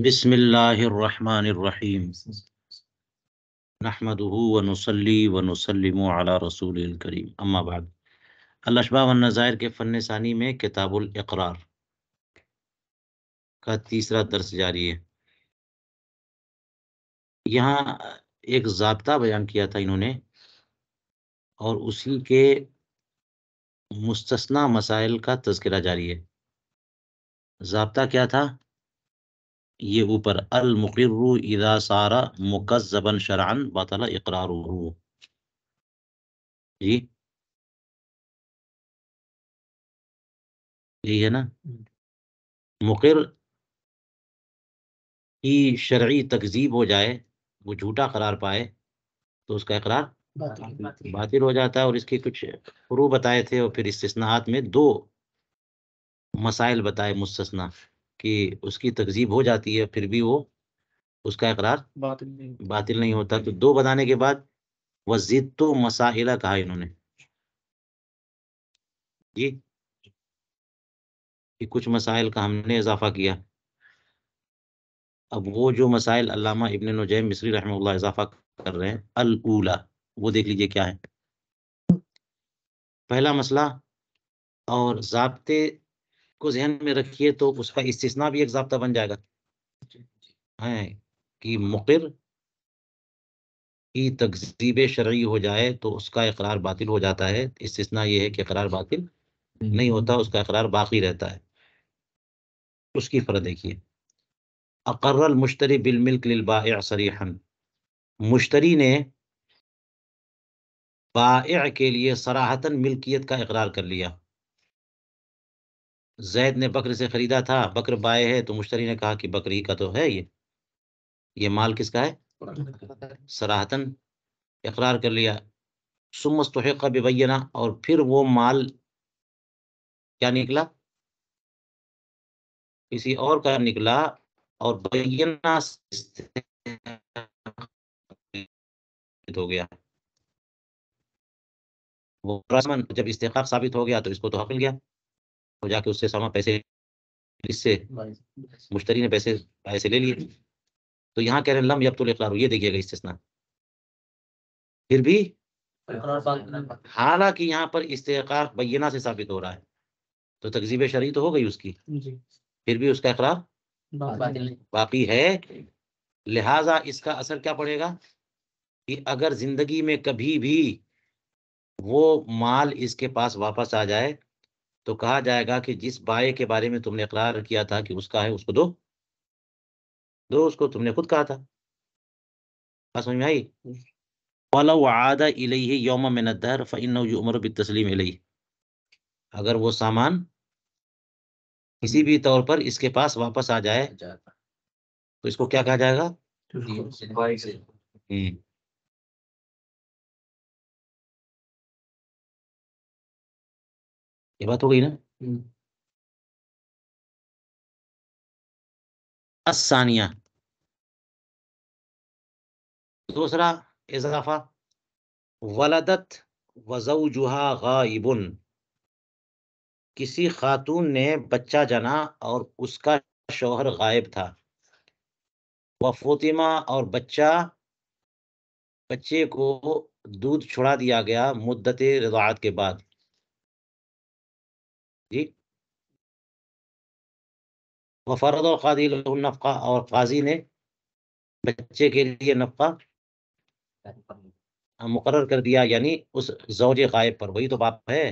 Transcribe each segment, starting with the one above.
بسم اللہ الرحمن الرحیم نحمده ونصلی ونسلم علی رسول الکریم اما بعد الاشباح والنظائر کے فن ثانی میں کتاب الاقرار کا تیسرا درس جاری ہے۔ یہاں ایک ضابطہ بیان کیا تھا انہوں نے، اور اسی کے مستثنی مسائل کا تذکرہ جاری ہے۔ ضابطہ کیا تھا؟ یہ اوپر المقر اذا صار مکذبا شرعا بطل اقرارہ، جی یہی ہے نا۔ مقر کی شرعی تکذیب ہو جائے، وہ جھوٹا قرار پائے، تو اس کا اقرار باطل ہو جاتا ہے۔ اور اس کے کچھ فروع بتائے تھے، اور پھر استثناءات میں دو مسائل بتائے مستثنا، کہ اس کی تکذیب ہو جاتی ہے پھر بھی وہ اس کا اقرار باطل نہیں ہوتا۔ تو دو بتانے کے بعد وزدت مسائل کہا انہوں نے، جی کہ کچھ مسائل کا ہم نے اضافہ کیا۔ اب وہ جو مسائل علامہ ابن نجیم مصری رحمہ اللہ اضافہ کر رہے ہیں، الاولا، وہ دیکھ لیجئے کیا ہے۔ پہلا مسئلہ، اور ضابطے کو ذہن میں رکھیے تو اس کا استثناء بھی ایک ضابطہ بن جائے گا، ہے کہ مقر کی تکذیب شرعی ہو جائے تو اس کا اقرار باطل ہو جاتا ہے۔ استثناء یہ ہے کہ اقرار باطل نہیں ہوتا، اس کا اقرار باقی رہتا ہے۔ اس کی فرق دیکھیے، اقر المشتری بالملک للبائع صریحا، مشتری نے بائع کے لیے صراحتاً ملکیت کا اقرار کر لیا۔ زید نے بکر سے خریدا تھا، بکر بائع ہے، تو مشتری نے کہا کہ بکری کا تو ہے، یہ مال کس کا ہے؟ صراحتاً اقرار کر لیا۔ ثم استحق ببینہ، اور پھر وہ مال کیا نکلا؟ کسی اور کا نکلا، اور بینہ ہو گیا۔ وہ رسمن جب استحقاق ثابت ہو گیا تو اس کو تو حق مل گیا، تو جا کے اس سے سما پیسے، اس سے مشتری نے پیسے لے لیے۔ تو یہاں کہہ رہے ہیں لم یبطل اقرار، یہ دیکھیے گا استثناء، پھر بھی حالانکہ یہاں پر استحقاق بینہ سے ثابت ہو رہا ہے، تو تکذیب شرعی تو ہو گئی اس کی، پھر بھی اس کا اقرار باقی ہے۔ لہذا اس کا اثر کیا پڑے گا کہ اگر زندگی میں کبھی بھی وہ مال اس کے پاس واپس آ جائے تو کہا جائے گا کہ جس بائع کے بارے میں تم نے اقرار کیا تھا کہ اس کا ہے، اس کو دو اس کو، تم نے خود کہا تھا۔ بات سمجھ میں آئی؟ وَلَوْ عَادَ إِلَيْهِ يَوْمًا مِنَ الدَّهْرِ فَإِنَّهُ يُؤْمَرُ بِالتَّسْلِيمِ إِلَيْهِ، اگر وہ سامان کسی بھی طور پر اس کے پاس واپس آ جائے تو اس کو کیا کہا جائے گا؟ یہ بات ہو گئی نا۔ الثانیہ، دوسرا اضافہ، ولدت وزوجہا غائب، کسی خاتون نے بچہ جنا اور اس کا شوہر غائب تھا۔ وفاطمہ، اور بچے کو دودھ چھڑا دیا گیا مدت رضاعت کے بعد، جی۔ وفرض القاضی له النفقہ، اور قاضی نے بچے کے لیے نفقہ مقرر کر دیا، یعنی اس زوج غائب پر، وہی تو باپ ہے،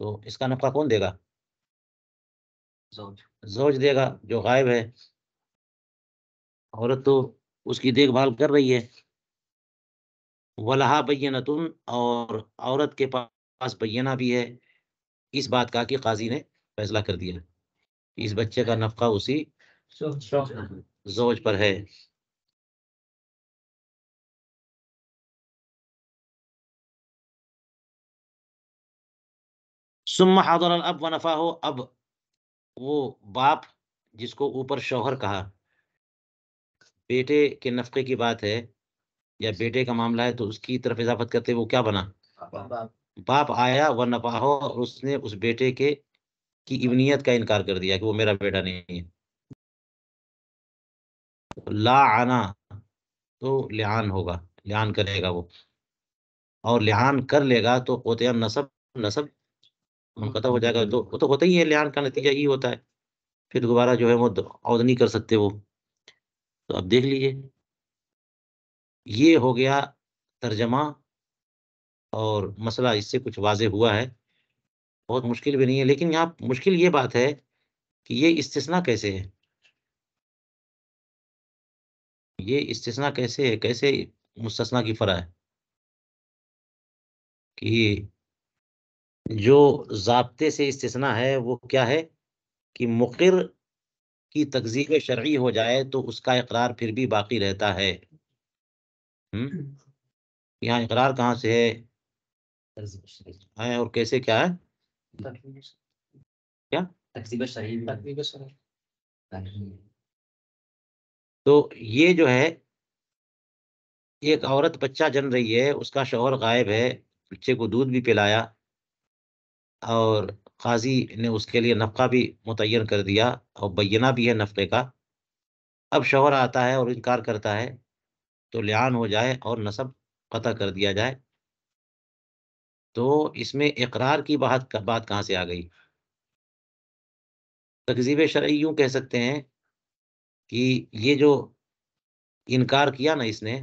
تو اس کا نفقہ کون دے گا؟ زوج دے گا جو غائب ہے۔ عورت تو اس کی دیکھ بھال کر رہی ہے۔ ولہا بینتن، اور عورت کے پاس بینہ بھی ہے اس بات کا کہ قاضی نے فیصلہ کر دیا، اس بچے کا نفقہ اسی زوج پر ہے۔ ثم حضر الاب ونفاہ، اب وہ باپ جس کو اوپر شوہر کہا، بیٹے کے نفقے کی بات ہے یا بیٹے کا معاملہ ہے، تو اس کی طرف اضافت کرتے وہ کیا بنا؟ باپ آیا ونفاہ، اور اس نے اس بیٹے کی ابنیت کا انکار کر دیا کہ وہ میرا بیٹا نہیں ہے۔ لاعنا تو لعان ہوگا، لعان کرے گا وہ، اور لعان کر لے گا تو قطع نسب، نسب منقطع ہو جائے گا، تو وہ تو ہوتا ہی ہے، لعان کا نتیجہ یہی ہوتا ہے، پھر دوبارہ جو ہے وہ عود نہیں کر سکتے وہ. تو اب دیکھ لیجیے، یہ ہو گیا ترجمہ، اور مسئلہ اس سے کچھ واضح ہوا ہے، بہت مشکل بھی نہیں ہے، لیکن یہاں مشکل یہ بات ہے کہ یہ استثناء کیسے ہے، یہ استثناء کیسے ہے، کیسے مستثنیٰ کی فرع ہے، کہ جو ضابطے سے استثناء ہے وہ کیا ہے کہ مقر کی تکذیب شرعی ہو جائے تو اس کا اقرار پھر بھی باقی رہتا ہے. یہاں اقرار کہاں سے ہے اور کیسے، کیا ہے، کیا تو یہ جو ہے، ایک عورت بچہ جن رہی ہے، اس کا شوہر غائب ہے، بچے کو دودھ بھی پلایا، اور قاضی نے اس کے لیے نفقہ بھی متعین کر دیا، اور بینہ بھی ہے نفقے کا. اب شوہر آتا ہے اور انکار کرتا ہے، تو لعان ہو جائے اور نسب قطع کر دیا جائے. تو اس میں اقرار کی بات کہاں سے آ گئی؟ تکذیب شرعی یوں کہہ سکتے ہیں کہ یہ جو انکار کیا نا اس نے،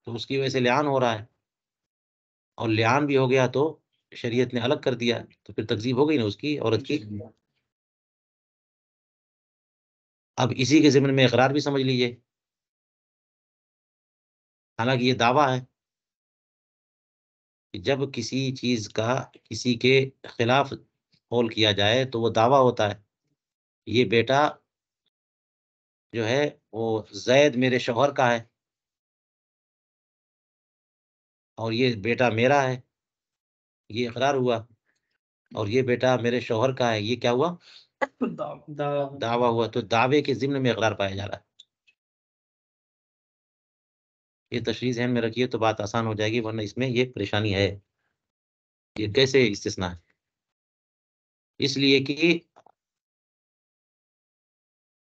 تو اس کی وجہ سے لعان ہو رہا ہے، اور لعان بھی ہو گیا تو شریعت نے الگ کر دیا، تو پھر تکذیب ہو گئی نا اس کی، عورت کی. اب اسی کے ضمن میں اقرار بھی سمجھ لیجئے، حالانکہ یہ دعویٰ ہے کہ جب کسی چیز کا کسی کے خلاف قول کیا جائے تو وہ دعویٰ ہوتا ہے. یہ بیٹا جو ہے وہ زید میرے شوہر کا ہے، اور یہ بیٹا میرا ہے، یہ اقرار ہوا. اور یہ بیٹا میرے شوہر کا ہے، یہ کیا ہوا، دعویٰ ہوا. تو دعوے کے ضمن میں اقرار پایا جا رہا ہے. یہ تشریح ذہن میں رکھیے تو بات آسان ہو جائے گی، ورنہ اس میں یہ پریشانی ہے، یہ کیسے استثناء ہے. اس لیے کہ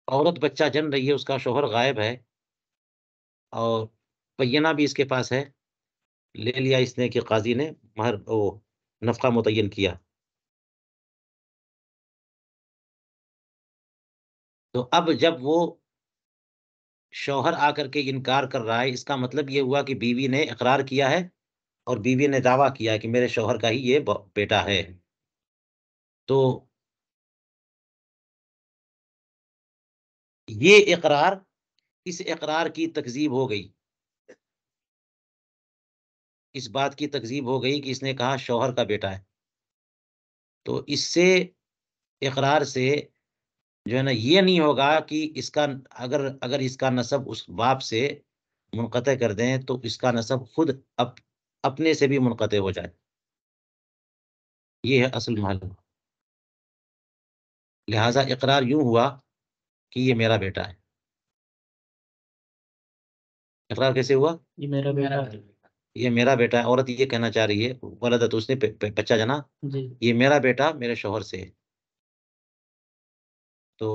عورت بچہ جن رہی ہے، اس کا شوہر غائب ہے، اور بینہ بھی اس کے پاس ہے، لے لیا اس نے کہ قاضی نے مہر وہ نفقہ متعین کیا. تو اب جب وہ شوہر آ کر کے انکار کر رہا ہے، اس کا مطلب یہ ہوا کہ بیوی نے اقرار کیا ہے، اور بیوی نے دعویٰ کیا ہے کہ میرے شوہر کا ہی یہ بیٹا ہے. تو یہ اقرار، اس اقرار کی تکذیب ہو گئی، اس بات کی تکذیب ہو گئی کہ اس نے کہا شوہر کا بیٹا ہے. تو اس سے، اقرار سے جو ہے نا، یہ نہیں ہوگا کہ اس کا اگر اس کا نسب اس باپ سے منقطع کر دیں تو اس کا نسب خود اپنے سے بھی منقطع ہو جائے. یہ ہے اصل محل. لہذا اقرار یوں ہوا کہ یہ میرا بیٹا ہے. اقرار کیسے ہوا؟ یہ میرا بیٹا ہے، یہ میرا بیٹا ہے. عورت یہ کہنا چاہ رہی ہے، ولدت، اس نے بچہ جنا، یہ میرا بیٹا میرے شوہر سے ہے. تو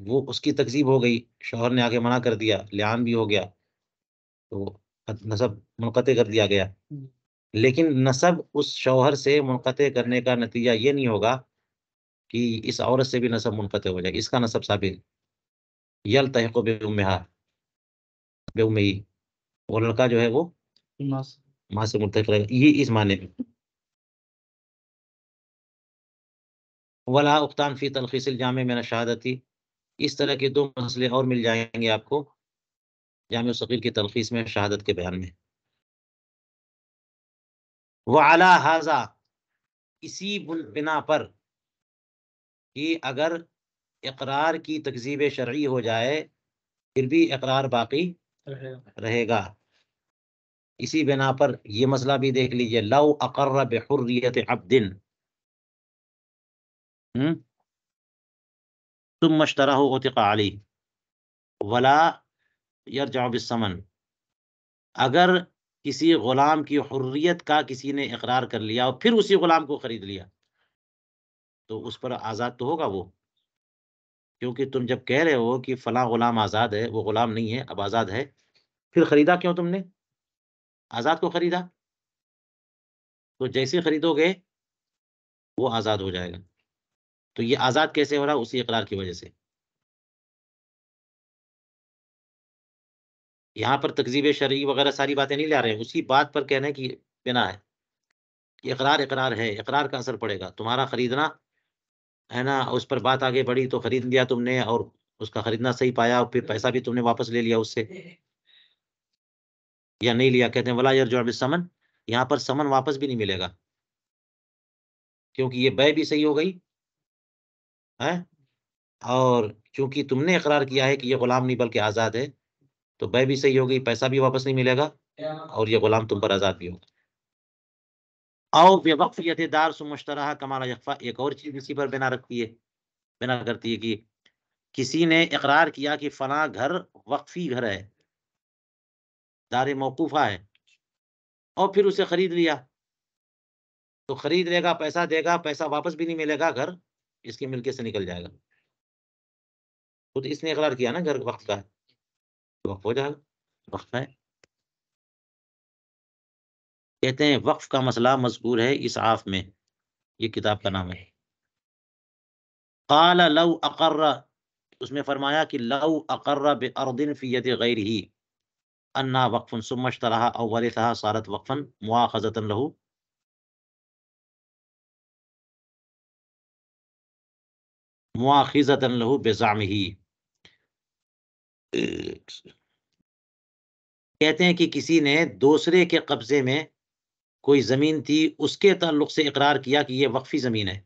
وہ اس کی تکذیب ہو گئی، شوہر نے آگے منع کر دیا، لعان بھی ہو گیا، تو نسب منقطع کر دیا گیا. لیکن نسب اس شوہر سے منقطع کرنے کا نتیجہ یہ نہیں ہوگا کہ اس عورت سے بھی نسب منقطع ہو جائے گا، اس کا نسب ثابت. یلتحق بأمہا، بأمہ، وہ لڑکا جو ہے وہ ماں سے ملتحق رہے گا، یہ اس معنی میں. ولا اختان فی تلخیص الجامع من الشہادتی، اس طرح کے دو مسئلے اور مل جائیں گے آپ کو جامع الصغیر کی تلخیص میں، شہادت کے بیان میں. وعلی ھذا، اسی بنا پر کہ اگر اقرار کی تکذیب شرعی ہو جائے پھر بھی اقرار باقی رہے گا. اسی بنا پر یہ مسئلہ بھی دیکھ لیجئے، لو اقر بحریت عبد ثم اشتراه عتق علیہ ولا یرجع بالثمن، اگر کسی غلام کی حریت کا کسی نے اقرار کر لیا اور پھر اسی غلام کو خرید لیا تو اس پر آزاد تو ہوگا وہ، کیونکہ تم جب کہہ رہے ہو کہ فلاں غلام آزاد ہے، وہ غلام نہیں ہے، اب آزاد ہے، پھر خریدا کیوں تم نے؟ آزاد کو خریدا، تو جیسے خریدو گے وہ آزاد ہو جائے گا. تو یہ آزاد کیسے ہو رہا؟ اسی اقرار کی وجہ سے. یہاں پر تکذیب شرعی وغیرہ ساری باتیں نہیں لا رہے ہیں، اسی بات پر کہنے کی بنا ہے کہ اقرار اقرار ہے، اقرار کا اثر پڑے گا. تمہارا خریدنا ہے نا، اس پر بات آگے بڑھی تو خرید لیا تم نے، اور اس کا خریدنا صحیح پایا، اور پھر پیسہ بھی تم نے واپس لے لیا اس سے، یا نہیں لیا. کہتے ہیں ولا یرجع بالثمن، یہاں پر ثمن واپس بھی نہیں ملے گا، کیونکہ یہ بے بھی صحیح ہو گئی ہے، اور چونکہ تم نے اقرار کیا ہے کہ یہ غلام نہیں بلکہ آزاد ہے، تو بے بھی صحیح ہو گئی، پیسہ بھی واپس نہیں ملے گا، اور یہ غلام تم پر آزاد بھی ہوگا. او بوقفیت دار ثم اشتراها کما لا یخفی، ایک اور چیز اسی پر بنا کرتی ہے کہ کسی نے اقرار کیا کہ فلاں گھر وقفی گھر ہے، دار موقوفہ ہے، اور پھر اسے خرید لیا. تو خرید لے گا، پیسہ دے گا، پیسہ واپس بھی نہیں ملے گا، گھر اس کی ملکیت سے نکل جائے گا. خود اس نے اقرار کیا نا گھر وقف کا ہے، تو وقف ہو جائے گا، وقف ہے. کہتے ہیں وقف کا مسئلہ مذکور ہے اسعاف میں، یہ کتاب کا نام ہے. قال لو اقر، اس میں فرمایا کہ لو اقر بارض فی ید غیرہ انہا وقف ثم اشتراها او ورثها صارت وقفا مؤاخذۃ له، مؤاخذۃ له بزعمہ. کہتے ہیں کہ کسی نے دوسرے کے قبضے میں کوئی زمین تھی، اس کے تعلق سے اقرار کیا کہ یہ وقفی زمین ہے.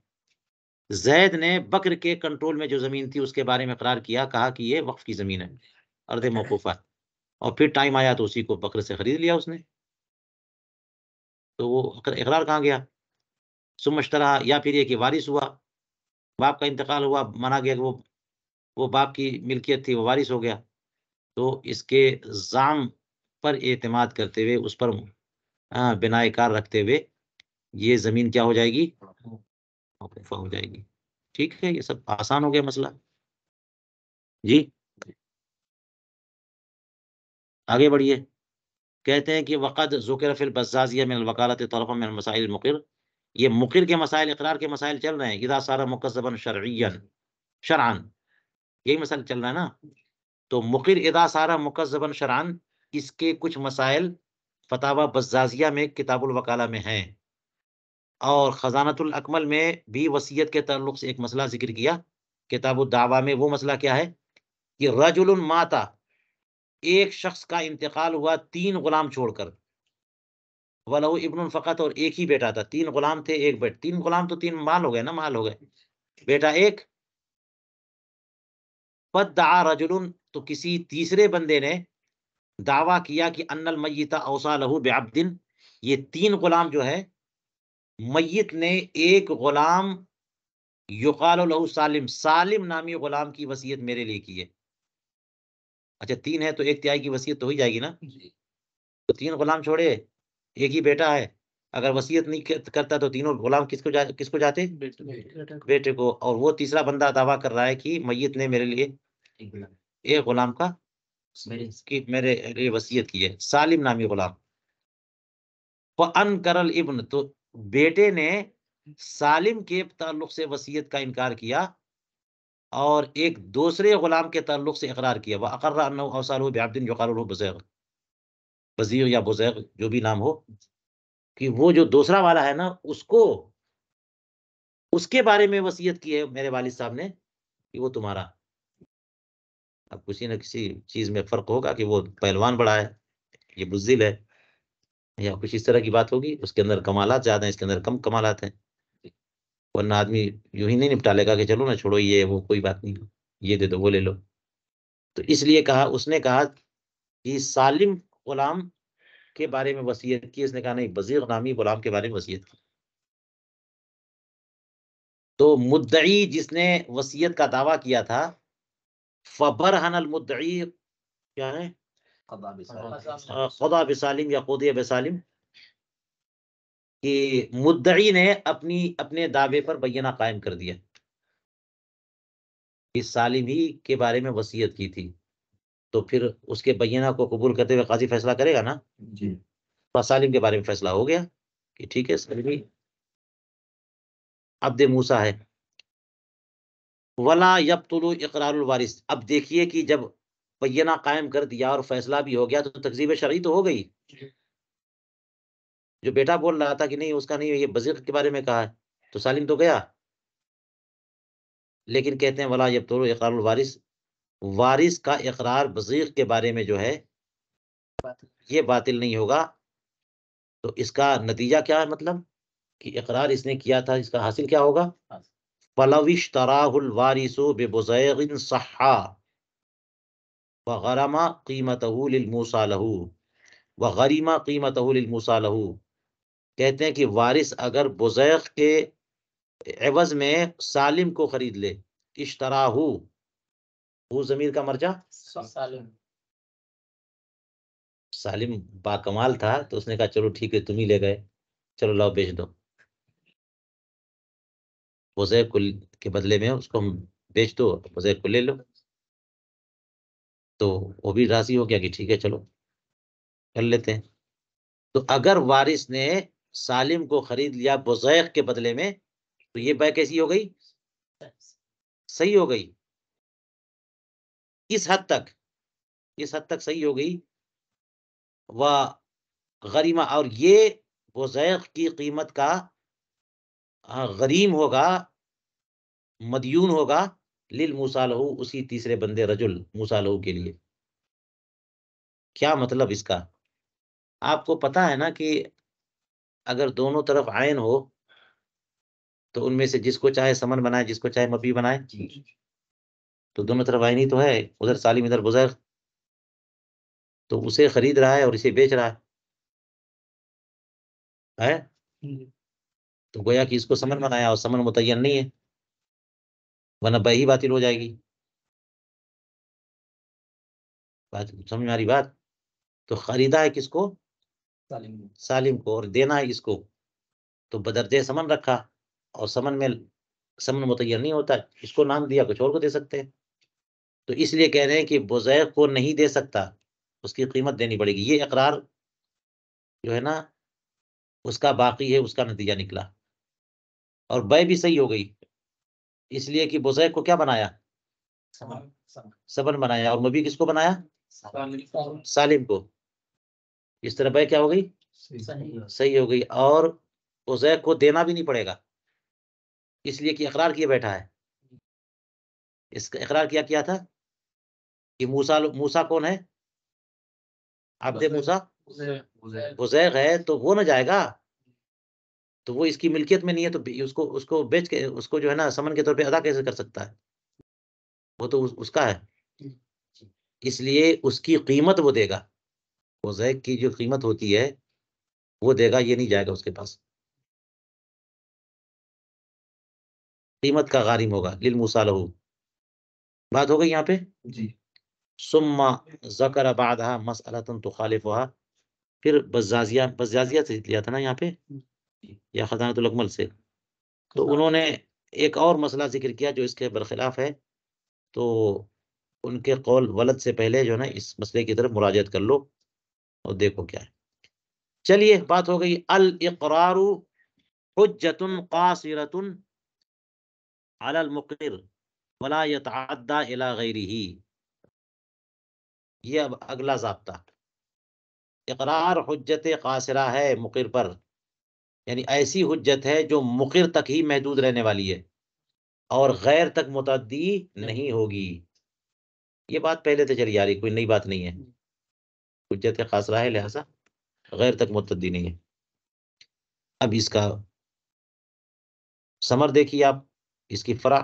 زید نے بکر کے کنٹرول میں جو زمین تھی اس کے بارے میں اقرار کیا، کہا کہ یہ وقف کی زمین ہے، ارض موقوفہ، اور پھر ٹائم آیا تو اسی کو بکر سے خرید لیا اس نے، تو وہ اقرار کہاں گیا؟ ثم اشترا، یا پھر یہ کہ وارث ہوا، باپ کا انتقال ہوا، مانا گیا کہ وہ باپ کی ملکیت تھی، وہ وارث ہو گیا، تو اس کے زعم پر اعتماد کرتے ہوئے، اس پر بناء کار رکھتے ہوئے، یہ زمین کیا ہو جائے گی؟ موقوفہ ہو جائے گی. ٹھیک ہے، یہ سب آسان ہو گیا مسئلہ. جی آگے بڑھیے. کہتے ہیں کہ وقد ذکر فی البزازیہ من الوکالۃ طرفا من مسائل المقر، یہ مقر کے مسائل، اقرار کے مسائل چل رہے ہیں. اذا صار مکذبا شرعیا، شرعا، یہی مسئلہ چل رہا ہے نا. تو مقر اذا صار مکذبا شرعا، اس کے کچھ مسائل فتاوی بزازیہ میں کتاب الوکالہ میں ہیں، اور خزانۃ الاکمل میں بھی وصیت کے تعلق سے ایک مسئلہ ذکر کیا. کتاب الدعوہ میں وہ مسئلہ کیا ہے کہ رجل ماتا، ایک شخص کا انتقال ہوا 3 غلام چھوڑ کر، ولہو ابن فقط، اور ایک ہی بیٹا تھا. 3 غلام تھے، ایک بیٹا. 3 غلام تو 3 مال ہو گئے نا، مال ہو گئے، بیٹا ایک. فدعا رجل، تو کسی تیسرے بندے نے دعویٰ کیا کہ ان المیت اوصى له بعبد، یہ 3 غلام جو ہے، میت نے ایک غلام یقال له سالم، سالم نامی غلام کی وصیت میرے لیے کی ہے. اچھا 3 ہے تو 1/3 کی وصیت تو ہو جائے گی نا. تو 3 غلام چھوڑے، ایک ہی بیٹا ہے، اگر وصیت نہیں کرتا تو تینوں غلام کس کو جاتے؟ بیٹے کو. اور وہ تیسرا بندہ دعویٰ کر رہا ہے کہ میت نے میرے لیے ایک غلام کا میرے لیے وصیت کی ہے، سالم نامی غلام. فانکر الابن، تو بیٹے نے سالم کے تعلق سے وصیت کا انکار کیا، اور ایک دوسرے غلام کے تعلق سے اقرار کیا. وَأَقَرَّ أَنَّهُ أَوْصَى لَهُ بِعَبْدٍ يُقَالُ لَهُ بُزَيْغ، بزیغ یا بزیغ جو بھی نام ہو، کہ وہ جو دوسرا والا ہے نا، اس کے بارے میں وصیت کی ہے میرے والد صاحب نے کہ وہ تمہارا. اب کسی نہ کسی چیز میں فرق ہوگا کہ وہ پہلوان بڑا ہے، یہ بزدل ہے، یا کچھ اس طرح کی بات ہوگی. اس کے اندر کمالات زیادہ ہیں، اس کے اندر کم کمالات ہیں. ورنہ آدمی یوں ہی نہیں نپٹا لے گا کہ چلو نا چھوڑو یہ وہ کوئی بات نہیں، یہ دے دو وہ لے لو. تو اس لیے اس نے کہا کہ سالم غلام کے بارے میں وصیت کی. اس نے کہا نہیں، بزیغ نامی غلام کے بارے میں وصیت کی. تو مدعی جس نے وصیت کا دعویٰ کیا تھا، فبرہن المدعی، کیا ہے؟ خدا بسالم یا قضی بسالم، کہ مدعی نے اپنے دعوے پر بینہ قائم کر دیا. کہ سالم ہی کے بارے میں وصیت کی تھی، تو پھر اس کے بینہ کو قبول کرتے ہوئے قاضی فیصلہ کرے گا نا جی، بس سالم کے بارے میں فیصلہ ہو گیا کہ ٹھیک ہے سالم ہی عبد موسیٰ ہے۔ ولا یبطل اقرار الوارث، اب دیکھیے کہ جب بینہ قائم کر دیا اور فیصلہ بھی ہو گیا تو تکذیب شرعی تو ہو گئی، جو بیٹا بول رہا تھا کہ نہیں اس کا نہیں، یہ بزیغ کے بارے میں کہا ہے، تو سالم تو گیا، لیکن کہتے ہیں ولا یبطل اقرار الوارث، وارث کا اقرار بزیغ کے بارے میں جو ہے یہ باطل نہیں ہوگا۔ تو اس کا نتیجہ کیا ہے؟ مطلب کہ اقرار اس نے کیا تھا، اس کا حاصل کیا ہوگا؟ فَلَوِ اشْتَرَاهُ الْوَارِثُ بِبُزَيْغٍ صَحَّا وَغَرَمَ قِيمَتَهُ لِلْمُوصَى لَهُ وَغَرِمَ قِيمَتَهُ لِلْمُوصَى لَهُ، کہتے ہیں کہ وارث اگر بزیغ کے عوض میں سالم کو خرید لے، اشتراہو، وہ ضمیر کا مرجع سالم با کمال تھا تو اس نے کہا چلو ٹھیک ہے تم ہی لے گئے، چلو لاؤ بیچ دو، بزیغ کے بدلے میں اس کو ہم بیچ دو، بزیغ کو لے لو، تو وہ بھی راضی ہو گیا کہ ٹھیک ہے چلو کر لیتے ہیں۔ تو اگر وارث نے سالم کو خرید لیا بزیغ کے بدلے میں تو یہ بے کیسی ہو گئی؟ صحیح ہو گئی، اس حد تک صحیح ہو گئی۔ وہ غریمہ، اور یہ بزیغ کی قیمت کا غریم ہوگا، مدیون ہوگا للموصی لہ، اسی تیسرے بندے رجل موصی لہ کے لیے۔ کیا مطلب اس کا؟ آپ کو پتا ہے نا کہ اگر دونوں طرف عین ہو تو ان میں سے جس کو چاہے سمن بنائے، جس کو چاہے مبی بنائے، تو دونوں طرف عین ہی تو ہے، ادھر سالم ادھر بزیغ، تو اسے خرید رہا ہے اور اسے بیچ رہا ہے، تو گویا کہ اس کو سمن بنایا اور سمن متعین نہیں ہے، ورنہ بے ہی باطل ہو جائے گی۔ بات سمجھ میں آ رہی بات؟ تو خریدا ہے کس کو؟ سالم کو، اور دینا ہے اس کو، تو بدرجہ سمن رکھا، اور سمن میں سمن متعین نہیں ہوتا، اس کو نام دیا کچھ اور کو دے سکتے ہیں، تو اس لیے کہہ رہے ہیں کہ بزیغ کو نہیں دے سکتا، اس کی قیمت دینی پڑے گی۔ یہ اقرار جو ہے نا اس کا باقی ہے، اس کا نتیجہ نکلا، اور بے بھی صحیح ہو گئی، اس لیے کہ بزیغ کو کیا بنایا؟ سمن بنایا، اور مبی کس کو بنایا؟ سالم کو، اس طرح بے کیا ہو گئی؟ صحیح ہو گئی، اور بزیغ کو دینا بھی نہیں پڑے گا، اس لیے کہ اقرار کیے بیٹھا ہے۔ اس کا اقرار کیا تھا کہ موسیٰ کون ہے؟ عبد موسیٰ بزیغ ہے، تو وہ نہ جائے گا، تو وہ اس کی ملکیت میں نہیں ہے، تو اس کو بیچ کے اس کو جو ہے نا سمن کے طور پہ ادا کیسے کر سکتا ہے؟ وہ تو اس کا ہے، اس لیے اس کی قیمت وہ دے گا، بزیغ کی جو قیمت ہوتی ہے وہ دے گا، یہ نہیں جائے گا اس کے پاس، قیمت کا غارم ہوگا للموصی لہ۔ بات ہو گئی یہاں پہ جی۔ ثم ذکر بعدها مسألة تخالفها، پھر بزازیہ سے لیا تھا نا یہاں پہ، یا خزانۃ الاکمل سے، تو انہوں نے ایک اور مسئلہ ذکر کیا جو اس کے برخلاف ہے، تو ان کے قول ولد سے پہلے جو ہے نا اس مسئلے کی طرف مراجعت کر لو اور دیکھو کیا ہے۔ چلیے بات ہو گئی الاقرار حجۃ قاصرۃ علی المقر ولا يتعدى الى غیرہ، یہ اب اگلا ضابطہ، اقرار حجت قاصرہ ہے مقر پر، یعنی ایسی حجت ہے جو مقر تک ہی محدود رہنے والی ہے اور غیر تک متعدی نہیں ہوگی۔ یہ بات پہلے سے چلی آ رہی، کوئی نئی بات نہیں ہے، حجت قاصرہ ہے لہذا غیر تک متعدی نہیں ہے۔ اب اس کا ثمر دیکھیے آپ، اس کی فرع،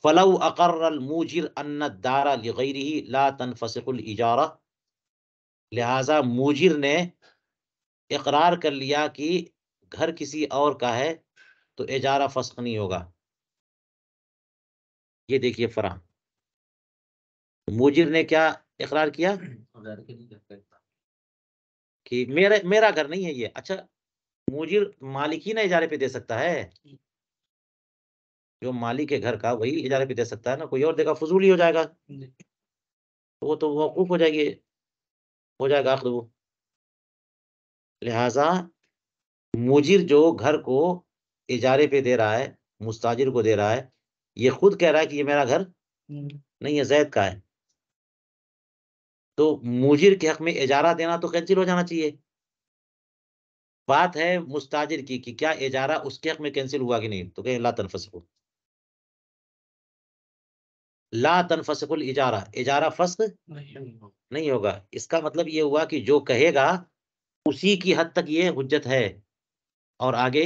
فلو اقر الموجر ان الدار لغیرہ لا تنفسخ الاجارہ، لہذا موجر نے اقرار کر لیا کہ گھر کسی اور کا ہے تو اجارہ فسخ نہیں ہوگا۔ یہ دیکھیے فرع، موجر نے کیا اقرار کیا کہ میرا گھر نہیں ہے یہ، اچھا موجر مالکین اجارے پہ دے سکتا ہے، جو مالک ہے گھر کا وہی اجارے پہ دے سکتا ہے نا، کوئی اور دے گا فضول ہی ہو جائے گا، وہ تو موقوف ہو جائے گی، ہو جائے گا آخر وہ۔ لہذا مجر جو گھر کو اجارے پہ دے رہا ہے، مستاجر کو دے رہا ہے، یہ خود کہہ رہا ہے کہ یہ میرا گھر نہیں ہے، زید کا ہے، تو مجر کے حق میں اجارہ دینا تو کینسل ہو جانا چاہیے۔ بات ہے مستاجر کی کہ کیا اجارہ اس کے حق میں کینسل ہوا کہ نہیں، تو کہ لا تنفسخ، لا تنفسخ الاجارہ، اجارہ فسخ نہیں ہوگا۔ اس کا مطلب یہ ہوا کہ جو کہے گا اسی کی حد تک یہ حجت ہے، اور آگے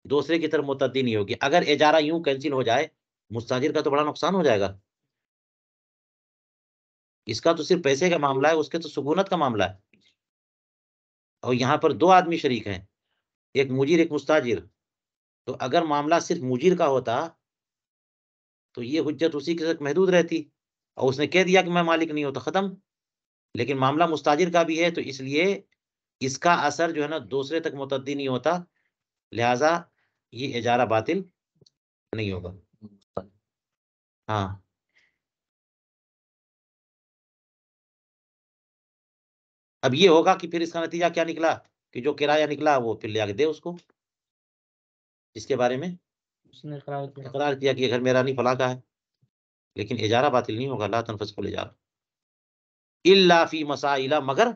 دوسرے کی طرف متعدی نہیں ہوگی۔ اگر اجارہ یوں کینسل ہو جائے، مستاجر کا تو بڑا نقصان ہو جائے گا، اس کا تو صرف پیسے کا معاملہ ہے، اس کے تو سکونت کا معاملہ ہے، اور یہاں پر دو آدمی شریک ہیں، ایک مجیر ایک مستاجر، تو اگر معاملہ صرف مجیر کا ہوتا تو یہ حجت اسی کے تک محدود رہتی، اور اس نے کہہ دیا کہ میں مالک نہیں ہوتا، ختم۔ لیکن معاملہ مستاجر کا بھی ہے، تو اس لیے اس کا اثر جو ہے نا دوسرے تک متعدی نہیں ہوتا، لہذا یہ اجارہ باطل نہیں ہوگا۔ ہاں اب یہ ہوگا کہ پھر اس کا نتیجہ کیا نکلا کہ جو کرایہ نکلا وہ پھر لے آ کے دے اس کو، اس کے بارے میں اس نے اقرار کیا کہ یہ گھر میرا نہیں، فلاں کا ہے، لیکن اجارہ باطل نہیں ہوگا، لا تنفسخ الاجارہ الا فی مسائل، مگر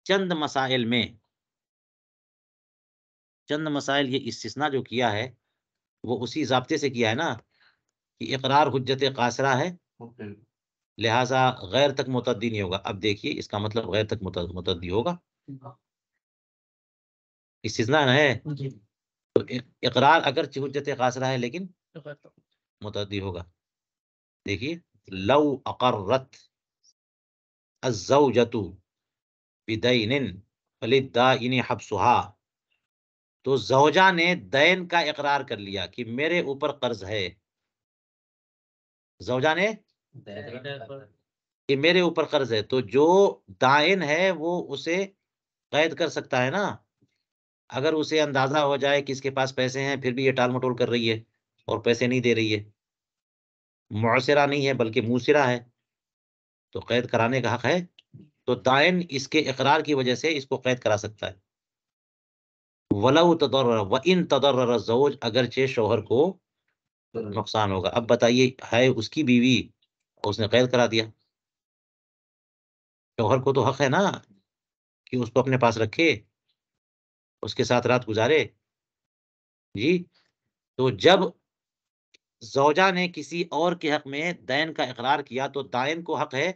چند مسائل میں، چند مسائل، یہ استثناء جو کیا ہے وہ اسی ضابطے سے کیا ہے نا کہ اقرار حجت قاصرہ ہے، لہذا غیر تک متعدی نہیں ہوگا۔ اب دیکھیے اس کا مطلب غیر تک متعدی ہوگا، استثناء ہے، تو اقرار اگرچہ حجت قاصرہ ہے لیکن متعدی ہوگا۔ دیکھیے لو اقرت الزوجۃ بدین فللدائن حبسها، تو زوجہ نے دین کا اقرار کر لیا کہ میرے اوپر قرض ہے، زوجہ نے کہ میرے اوپر قرض ہے، تو جو دائن ہے وہ اسے قید کر سکتا ہے نا، اگر اسے اندازہ ہو جائے کہ اس کے پاس پیسے ہیں پھر بھی یہ ٹال مٹول کر رہی ہے اور پیسے نہیں دے رہی ہے، معسرہ نہیں ہے بلکہ موسرہ ہے، تو قید کرانے کا حق ہے، تو دائن اس کے اقرار کی وجہ سے اس کو قید کرا سکتا ہے۔ وَلَوْ تَضَرَّرَ وَإِن تَضَرَّرَ الزَّوْجُ، اگرچہ شوہر کو نقصان ہوگا۔ اب بتائیے ہے اس کی بیوی اور اس نے قید کرا دیا، شوہر کو تو حق ہے نا کہ اس کو اپنے پاس رکھے، اس کے ساتھ رات گزارے، جی، تو جب زوجہ نے کسی اور کے حق میں دین کا اقرار کیا تو دائن کو حق ہے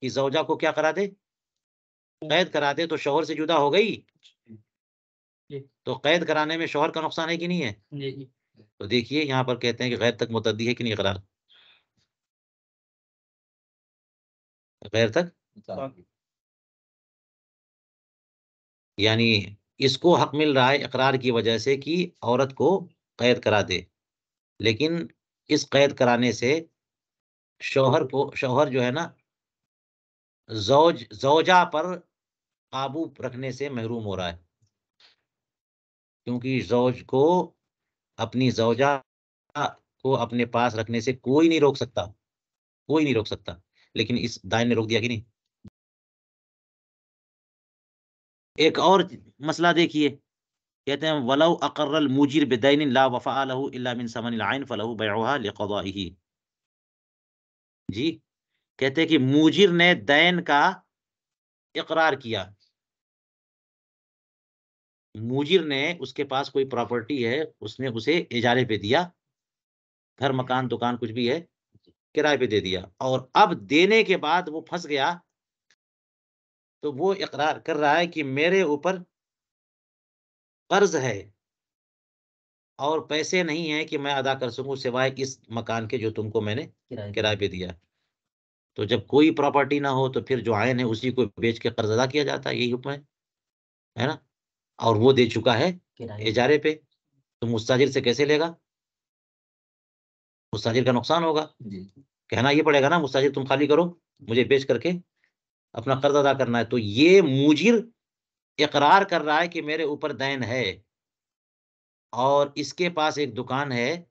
کہ زوجہ کو کیا کرا دے، قید کرا دے، تو شوہر سے جدا ہو گئی، تو قید کرانے میں شوہر کا نقصان ہے کہ نہیں ہے؟ تو دیکھیے یہاں پر کہتے ہیں کہ غیر تک متعدی ہے کہ نہیں اقرار، غیر تک، یعنی اس کو حق مل رہا ہے اقرار کی وجہ سے کہ عورت کو قید کرا دے، لیکن اس قید کرانے سے شوہر جو ہے نا زوجہ پر قابو رکھنے سے محروم ہو رہا ہے، کیونکہ زوج کو اپنی زوجہ کو اپنے پاس رکھنے سے کوئی نہیں روک سکتا، کوئی نہیں روک سکتا، لیکن اس دائن نے روک دیا کہ نہیں۔ ایک اور مسئلہ دیکھیے، کہتے ہیں وَلَوْ أَقَرَّ الْمُوجِرُ بِدَيْنٍ لَا وَفَاءَ لَهُ إِلَّا مِنْ ثَمَنِ الْعَيْنِ فَلَهُ بَيْعُهَا لِقَضَائِهِ، جی، کہتے ہیں کہ موجر نے دین کا اقرار کیا، موجر نے اس کے پاس کوئی پراپرٹی ہے، اس نے اسے اجارے پہ دیا، گھر مکان دکان کچھ بھی ہے کرائے پہ دے دیا، اور اب دینے کے بعد وہ پھنس گیا، تو وہ اقرار کر رہا ہے کہ میرے اوپر قرض ہے اور پیسے نہیں ہیں کہ میں ادا کر سکوں سوائے اس مکان کے جو تم کو میں نے کرائے پہ دیا، تو جب کوئی پراپرٹی نہ ہو تو پھر جو عین ہے اسی کو بیچ کے قرض ادا کیا جاتا ہے، یہی حکم ہے نا، اور وہ دے چکا ہے اجارے پہ، تو مستاجر سے کیسے لے گا، مستاجر کا نقصان ہوگا، کہنا یہ پڑے گا نا مستاجر تم خالی کرو، مجھے بیچ کر کے اپنا قرض ادا کرنا ہے، تو یہ موجر اقرار کر رہا ہے کہ میرے اوپر دین ہے، اور اس کے پاس ایک دکان ہے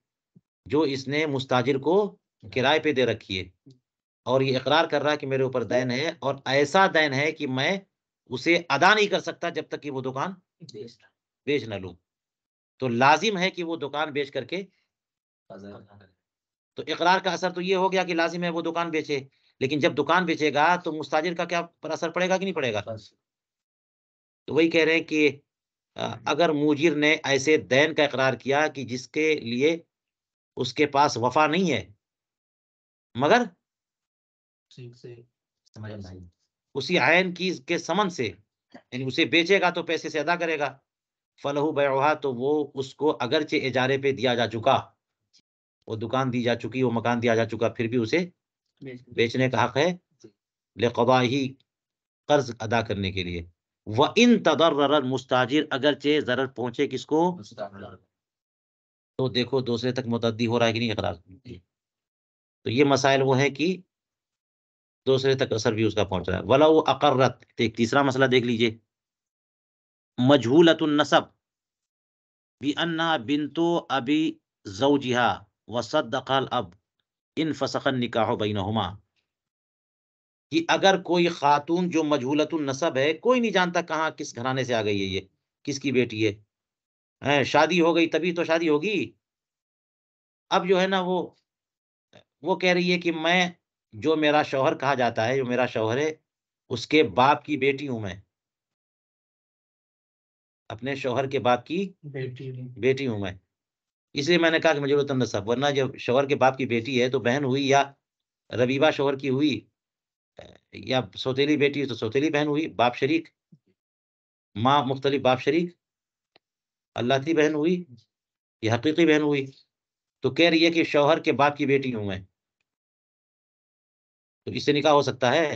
جو اس نے مستاجر کو کرائے پہ دے رکھی ہے، اور یہ اقرار کر رہا ہے کہ میرے اوپر دین ہے، اور ایسا دین ہے کہ میں اسے ادا نہیں کر سکتا جب تک کہ وہ دکان بیچ نہ لوں، تو لازم ہے کہ وہ دکان بیچ کر کے، تو اقرار کا اثر تو یہ ہو گیا کہ لازم ہے وہ دکان بیچے، لیکن جب دکان بیچے گا تو مستاجر کا کیا پر اثر پڑے گا کہ نہیں پڑے گا؟ تو وہی کہہ رہے ہیں کہ اگر موجر نے ایسے دین کا اقرار کیا کہ جس کے لیے اس کے پاس وفا نہیں ہے، مگر اسی عین کی کے ثمن سے، یعنی اسے بیچے گا تو پیسے سے ادا کرے گا، فلہو بیعھا، تو وہ اس کو اگرچہ اجارے پہ دیا جا چکا، وہ دکان دی جا چکی، وہ مکان دیا جا چکا، پھر بھی اسے بیچنے کا حق ہے، لقضائہ، قرض ادا کرنے کے لیے، وَإِن تَضَرَّرَ الْمُسْتَاجِرُ، اگرچہ ضرر پہنچے کس کو؟ تو دیکھو دوسرے تک متعدی ہو رہا ہے کہ نہیں اقرار؟ تو یہ مسائل وہ ہیں کہ دوسرے تک اثر بھی اس کا پہنچ رہا ہے۔ وَلَوْ أَقَرَّتْ، ایک تیسرا مسئلہ دیکھ لیجئے، مجہولۃ النسب بِأَنَّهَا بِنْتُ أَبِي زَوْجِهَا وَصَدَّقَ الْأَبُ إِنْ فَسَخَ النِّكَاحُ بَيْنَهُمَا، کہ اگر کوئی خاتون جو مجہولۃ النسب ہے، کوئی نہیں جانتا کہاں کس گھرانے سے آ گئی ہے، یہ کس کی بیٹی ہے، شادی ہو گئی تبھی تو شادی ہوگی، اب جو ہے نا وہ کہہ رہی ہے کہ میں، جو میرا شوہر کہا جاتا ہے، جو میرا شوہر ہے، اس کے باپ کی بیٹی ہوں میں، اپنے شوہر کے باپ کی بیٹی ہوں میں، اس لیے میں نے کہا کہ مجہولۃ النسب، ورنہ جب شوہر کے باپ کی بیٹی ہے تو بہن ہوئی، یا ربیبہ شوہر کی ہوئی، یا سوتیلی بیٹی تو سوتیلی بہن ہوئی، باپ شریک، ماں مختلف باپ شریک، اللہ کی بہن ہوئی، یہ حقیقی بہن ہوئی، تو کہہ رہی ہے کہ شوہر کے باپ کی بیٹی ہوں میں، تو اس سے نکاح ہو سکتا ہے،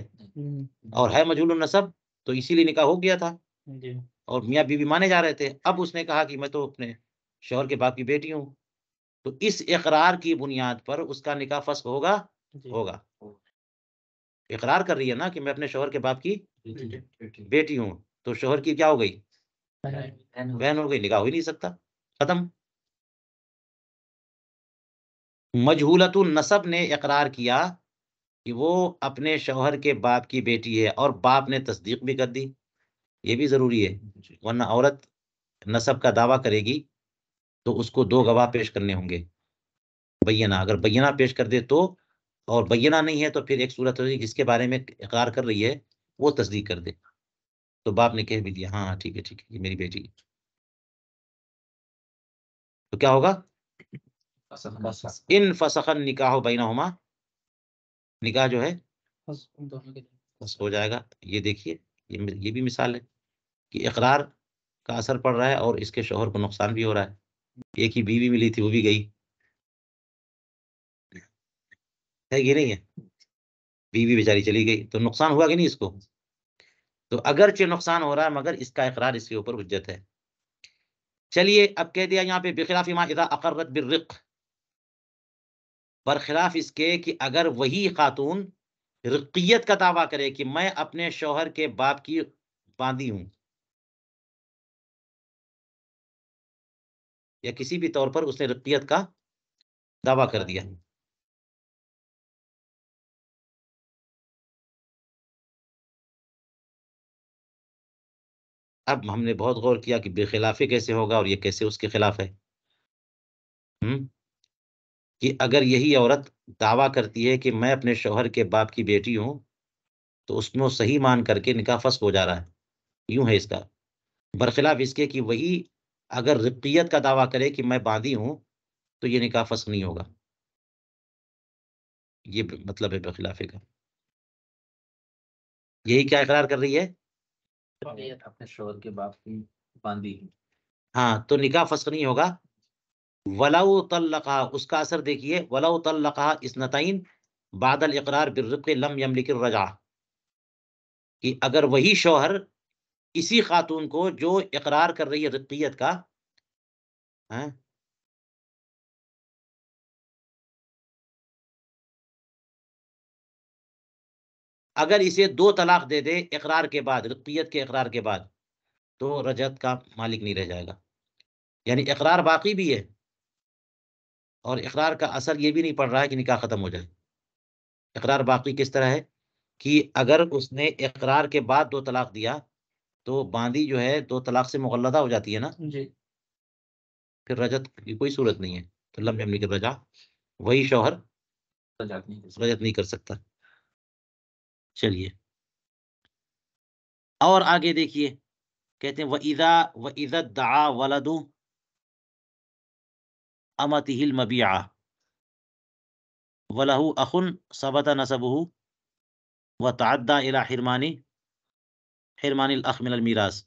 اور ہے مجہول النسب تو اسی لیے نکاح ہو گیا تھا، اور میاں بیوی مانے جا رہے تھے، اب اس نے کہا کہ میں تو اپنے شوہر کے باپ کی بیٹی ہوں، تو اس اقرار کی بنیاد پر اس کا نکاح فسخ ہوگا؟ ہوگا، اقرار کر رہی ہے نا کہ میں اپنے شوہر کے باپ کی بیٹی ہوں، تو شوہر کی کیا ہو گئی؟ بہن ہو گئی، نکاح ہو ہی نہیں سکتا، ختم۔ مجہولۃ النسب نے اقرار کیا کہ وہ اپنے شوہر کے باپ کی بیٹی ہے، اور باپ نے تصدیق بھی کر دی، یہ بھی ضروری ہے، ورنہ عورت نسب کا دعویٰ کرے گی تو اس کو 2 گواہ پیش کرنے ہوں گے، بینہ، اگر بینہ پیش کر دے تو، اور بینہ نہیں ہے تو پھر ایک صورت ہوگی جس کے بارے میں اقرار کر رہی ہے وہ تصدیق کر دے، تو باپ نے کہہ بھی دیا ہاں ٹھیک ہے ٹھیک ہے، یہ میری بیٹی ہے، تو کیا ہوگا؟ ان فسخ النکاح بینہما، نکاح جو ہے بس ہو جائے گا۔ یہ دیکھیے، یہ بھی مثال ہے کہ اقرار کا اثر پڑ رہا ہے اور اس کے شوہر کو نقصان بھی ہو رہا ہے، ایک ہی بیوی ملی تھی وہ بھی گئی ہے کہ نہیں ہے، بیوی بیچاری چلی گئی تو نقصان ہوا کہ نہیں اس کو؟ تو اگرچہ نقصان ہو رہا ہے مگر اس کا اقرار اس کے اوپر حجت ہے۔ چلیے اب کہہ دیا یہاں پہ بخلاف ما اذا اقرت بالرق، برخلاف اس کے کہ اگر وہی خاتون رقیت کا دعویٰ کرے کہ میں اپنے شوہر کے باپ کی باندی ہوں، یا کسی بھی طور پر اس نے رقیت کا دعویٰ کر دیا، اب ہم نے بہت غور کیا کہ بخلاف کیسے ہوگا اور یہ کیسے اس کے خلاف ہے، کہ اگر یہی عورت دعویٰ کرتی ہے کہ میں اپنے شوہر کے باپ کی بیٹی ہوں تو اس میں صحیح مان کر کے نکاح فسخ ہو جا رہا ہے، یوں ہے اس کا، برخلاف اس کے کہ وہی اگر رقیت کا دعویٰ کرے کہ میں باندی ہوں تو یہ نکاح فسخ نہیں ہوگا، یہ مطلب ہے برخلاف کا، یہی کیا اقرار کر رہی ہے؟ اپنے شوہر کے باپ کی باندی، ہاں، تو نکاح فسخ نہیں ہوگا۔ ولو طلقا، اس کا اثر دیکھیے، ولو طلقا اثنتین بعد الاقرار بالرق لم یملک الرجعہ، کہ اگر وہی شوہر اسی خاتون کو جو اقرار کر رہی ہے رقیت کا، اگر اسے 2 طلاق دے دے اقرار کے بعد، رقیت کے اقرار کے بعد، تو رجعت کا مالک نہیں رہ جائے گا، یعنی اقرار باقی بھی ہے، اور اقرار کا اثر یہ بھی نہیں پڑ رہا ہے کہ نکاح ختم ہو جائے۔ اقرار باقی کس طرح ہے کہ اگر اس نے اقرار کے بعد 2 طلاق دیا تو باندی جو ہے 2 طلاق سے مغلظہ ہو جاتی ہے نا، جی پھر رجعت کی کوئی صورت نہیں ہے، تو لم یملک الرجع، وہی شوہر رجعت نہیں کر سکتا۔ چلیے اور آگے دیکھیے، کہتے ہیں وَإِذَا ادَّعَا وَلَدُ أَمَتِهِ الْمَبِيعَ وَلَهُ أَخٌ ثَبَتَ نَسَبُهُ وَتَعَدَّى إِلَى حِرْمَانِ الْأَخِ مِنَ الْمِيرَاثِ۔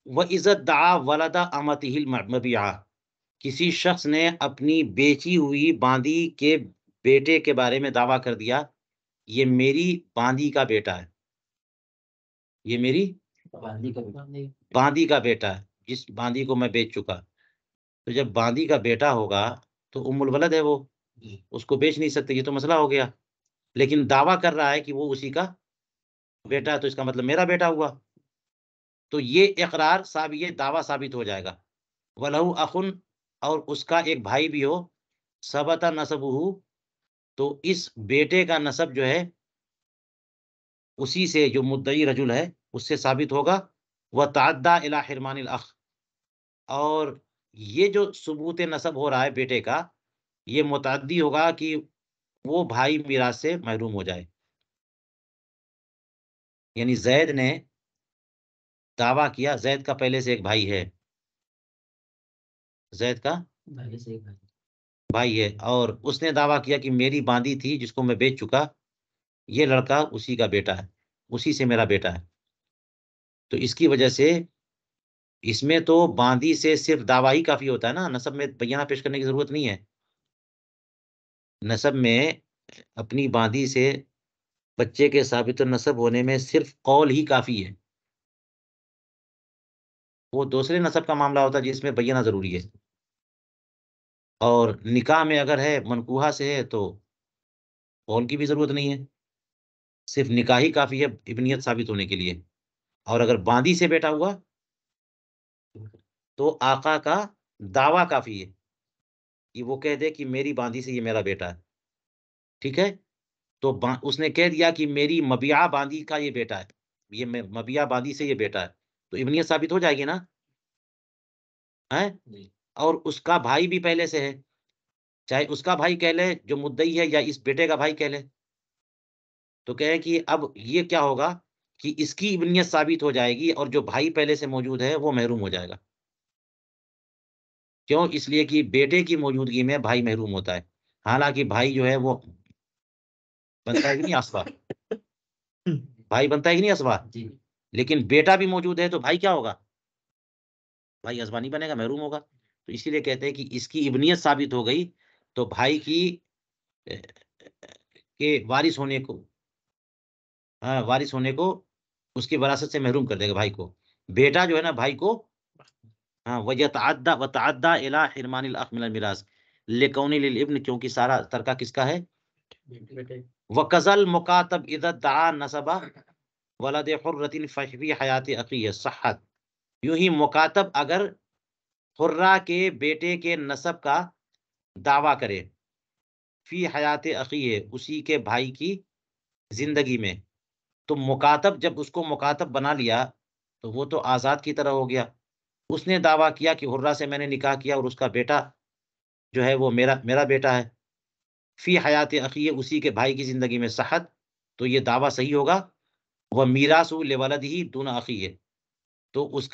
وَإِذَا ادَّعَا وَلَدَ أَمَتِهِ الْمَبِيعَ، کسی شخص نے اپنی بیچی ہوئی باندی کے بیٹے کے بارے میں دعویٰ کر دیا، یہ میری باندی کا بیٹا ہے، یہ میری باندی کا بیٹا ہے، جس باندی کو میں بیچ چکا۔ تو جب باندی کا بیٹا ہوگا تو ام الولد ہے، وہ اس کو بیچ نہیں سکتے، یہ تو مسئلہ ہو گیا۔ لیکن دعویٰ کر رہا ہے کہ وہ اسی کا بیٹا ہے، تو اس کا مطلب میرا بیٹا ہوا، تو یہ اقرار یہ دعویٰ ثابت ہو جائے گا۔ وَلَهُ أَخٌ، اور اس کا ایک بھائی بھی ہو، ثبت نسبہ، تو اس بیٹے کا نسب جو ہے اسی سے، جو مدعی رجل ہے اس سے ثابت ہوگا۔ وَتَعَدَّى إِلَى حِرْمَانِ الْأَخِ، اور یہ جو ثبوت نسب ہو رہا ہے بیٹے کا، یہ متعدی ہوگا کہ وہ بھائی میراث سے محروم ہو جائے۔ یعنی زید نے دعویٰ کیا، زید کا پہلے سے ایک بھائی ہے، زید کا بھائی ہے، اور اس نے دعویٰ کیا کہ میری باندی تھی جس کو میں بیچ چکا، یہ لڑکا اسی کا بیٹا ہے، اسی سے میرا بیٹا ہے۔ تو اس کی وجہ سے اس میں تو باندی سے صرف دعویٰ ہی کافی ہوتا ہے نا، نسب میں بینہ پیش کرنے کی ضرورت نہیں ہے۔ نسب میں اپنی باندی سے بچے کے ثابت النسب ہونے میں صرف قول ہی کافی ہے، وہ دوسرے نسب کا معاملہ ہوتا ہے جس میں بینہ ضروری ہے، اور نکاح میں اگر ہے منکوحہ سے ہے تو قول کی بھی ضرورت نہیں ہے، صرف نکاح ہی کافی ہے ابنیت ثابت ہونے کے لیے۔ اور اگر باندی سے بیٹا ہوا تو آقا کا دعویٰ کافی ہے کہ وہ کہہ دے کہ میری باندی سے یہ میرا بیٹا ہے، ٹھیک ہے؟ تو اس نے کہہ دیا کہ میری مبیعہ باندی کا یہ بیٹا ہے، یہ مبیعہ باندی سے یہ بیٹا ہے، تو ابنیت ثابت ہو جائے گی نا، ہے؟ اور اس کا بھائی بھی پہلے سے ہے، چاہے اس کا بھائی کہہ لے جو مدعی ہے یا اس بیٹے کا بھائی کہہ لے، تو کہے کہ اب یہ کیا ہوگا کہ اس کی ابنیت ثابت ہو جائے گی، اور جو بھائی پہلے سے موجود ہے وہ محروم ہو جائے گا۔ کیوں؟ اس لیے کہ بیٹے کی موجودگی میں بھائی محروم ہوتا ہے، حالانکہ بھائی جو ہے وہ بنتا ہے کہ نہیں اسبا، بھائی بنتا ہے کہ نہیں اسبا، لیکن بیٹا بھی موجود ہے تو بھائی کیا ہوگا؟ بھائی اسبا نہیں بنے گا، محروم ہوگا۔ تو اسی لیے کہتے ہیں کہ اس کی ابنیت ثابت ہو گئی تو بھائی کی کے وارث ہونے کو، وارث ہونے کو اس کی وراثت سے محروم کر دے گا بھائی کو۔ بیٹا جو ہے نا بھائی کو، وَتَعَدَّى إِلَى حِرْمَانِ الْأَخِ مِنَ الْمِيرَاثِ لِكَوْنِ لِلْإِبْنِ، کیونکہ سارا ترکہ کس کا ہے؟ وَكَذَا الْمُكَاتَبُ إِذَا ادَّعَى نَسَبَ وَلَدِ حُرَّةٍ فِي حَيَاةِ أَخِيهِ صَحَّتْ، یوں ہی مکاتب اگر حرہ کے بیٹے کے نسب کا دعویٰ کرے، فی حیات اخیہ، اسی کے بھائی کی زندگی میں، تو مکاتب جب اس کو مکاتب بنا لیا تو وہ تو آزاد کی طرح ہو گیا، اس نے دعویٰ کیا کہ حرہ سے میں نے نکاح کیا اور اس کا بیٹا جو ہے وہ میرا بیٹا ہے، فی حیات اخی، اسی کے بھائی کی زندگی میں صحت، تو یہ دعویٰ صحیح ہوگا. وہ میراث لولدہ دون اخی ہے، تو اس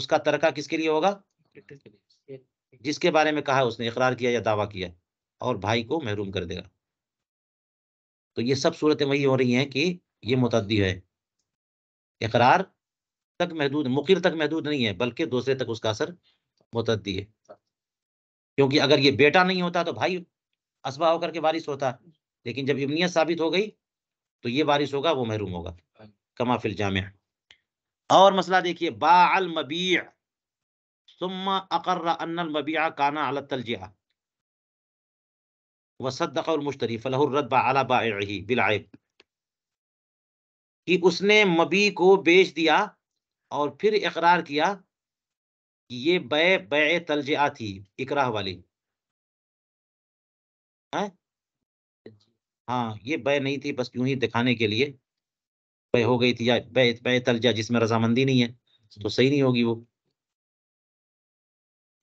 کا ترکہ کس کے لیے ہوگا؟ جس کے بارے میں کہا اس نے اقرار کیا یا دعویٰ کیا، اور بھائی کو محروم کر دے گا. تو یہ سب صورتیں وہی ہو رہی ہیں کہ یہ متعدی ہے، اقرار تک محدود، مقر تک محدود نہیں ہے، بلکہ دوسرے تک اس کا اثر متعدی ہے. کیونکہ اگر یہ بیٹا نہیں ہوتا تو بھائی اسبا ہو کر کے وارث ہوتا، لیکن جب ابنیت ثابت ہو گئی تو یہ وارث ہوگا، وہ محروم ہوگا. کما فی الجامع. اور مسئلہ دیکھیے، باع المبیع ثم اقر ان المبیع کان علی التلجئہ وصدق المشتری فلہ الرد علی بائعہ بالعیب، کہ اس نے مبیع کو بیچ دیا اور پھر اقرار کیا کہ یہ بیع تلجئہ تھی، اکراہ والی. ہاں یہ بیع نہیں تھی، بس یوں ہی دکھانے کے لیے بیع ہو گئی تھی، یا بیع تلجئہ جس میں رضامندی نہیں ہے تو صحیح نہیں ہوگی وہ.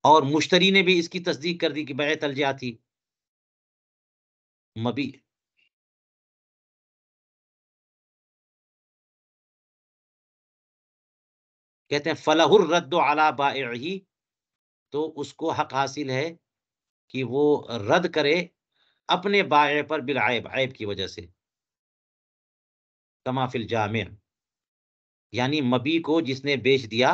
اور مشتری نے بھی اس کی تصدیق کر دی کہ بیع تلجئہ تھی. مبیع کہتے ہیں فلہ الرد علی بائعہ، تو اس کو حق حاصل ہے کہ وہ رد کرے اپنے بائع پر بالعیب، عیب کی وجہ سے. کما فی الجامع، یعنی مبیع کو جس نے بیچ دیا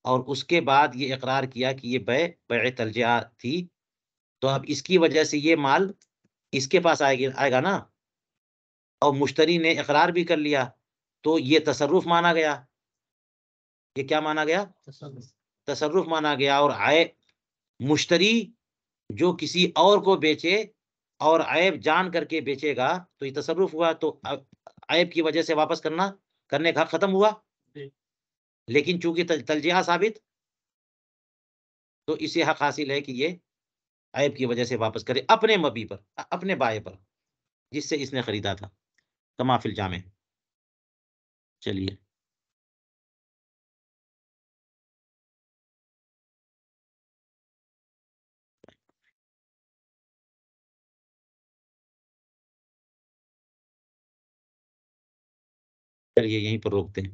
اور اس کے بعد یہ اقرار کیا کہ یہ بیع تلجئہ تھی، تو اب اس کی وجہ سے یہ مال اس کے پاس آئے گا نا، اور مشتری نے اقرار بھی کر لیا، تو یہ تصرف مانا گیا. یہ کیا مانا گیا؟ تصرف مانا گیا. اور مشتری جو کسی اور کو بیچے اور عیب جان کر کے بیچے گا تو یہ تصرف ہوا، تو عیب کی وجہ سے واپس کرنے کا حق ختم ہوا. لیکن چونکہ تلجیہ ثابت، تو اسے حق حاصل ہے کہ یہ عیب کی وجہ سے واپس کرے اپنے مبیع پر، اپنے بائع پر جس سے اس نے خریدا تھا. کما فی الجامع. چلیے چلیے یہیں پر روکتے ہیں.